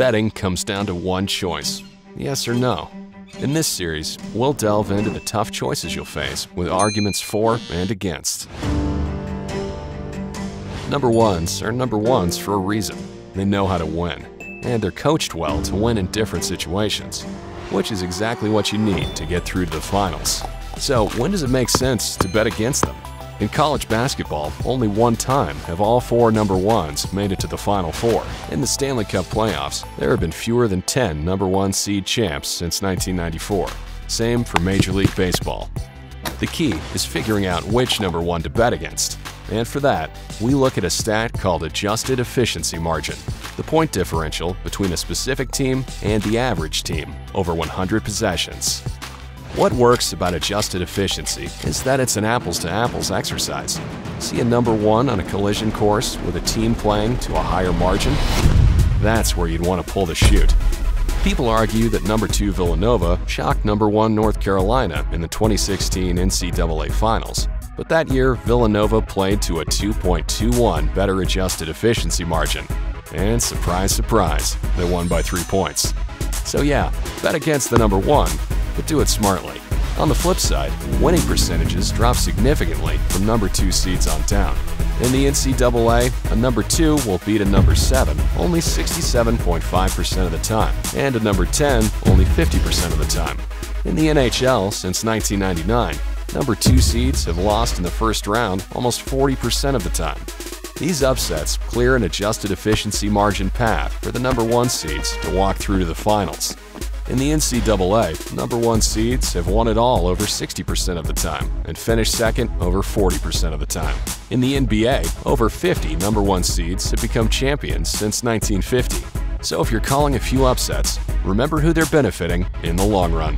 Betting comes down to one choice: yes or no. In this series, we'll delve into the tough choices you'll face with arguments for and against. Number ones are number ones for a reason. They know how to win, and they're coached well to win in different situations, which is exactly what you need to get through to the finals. So when does it make sense to bet against them? In college basketball, only one time have all four number ones made it to the Final Four. In the Stanley Cup playoffs, there have been fewer than 10 number one seed champs since 1994. Same for Major League Baseball. The key is figuring out which number one to bet against. And for that, we look at a stat called adjusted efficiency margin, the point differential between a specific team and the average team over 100 possessions. What works about adjusted efficiency is that it's an apples-to-apples exercise. See a number one on a collision course with a team playing to a higher margin? That's where you'd want to pull the chute. People argue that number two Villanova shocked number one North Carolina in the 2016 NCAA Finals. But that year, Villanova played to a 2.21 better adjusted efficiency margin. And surprise, surprise, they won by 3 points. So yeah, bet against the number one, but do it smartly. On the flip side, winning percentages drop significantly from number two seeds on down. In the NCAA, a number two will beat a number 7 only 67.5% of the time, and a number 10 only 50% of the time. In the NHL, since 1999, number two seeds have lost in the first round almost 40% of the time. These upsets clear an adjusted efficiency margin path for the number one seeds to walk through to the finals. In the NCAA, number one seeds have won it all over 60% of the time and finished second over 40% of the time. In the NBA, over 50 number one seeds have become champions since 1950. So if you're calling a few upsets, remember who they're benefiting in the long run.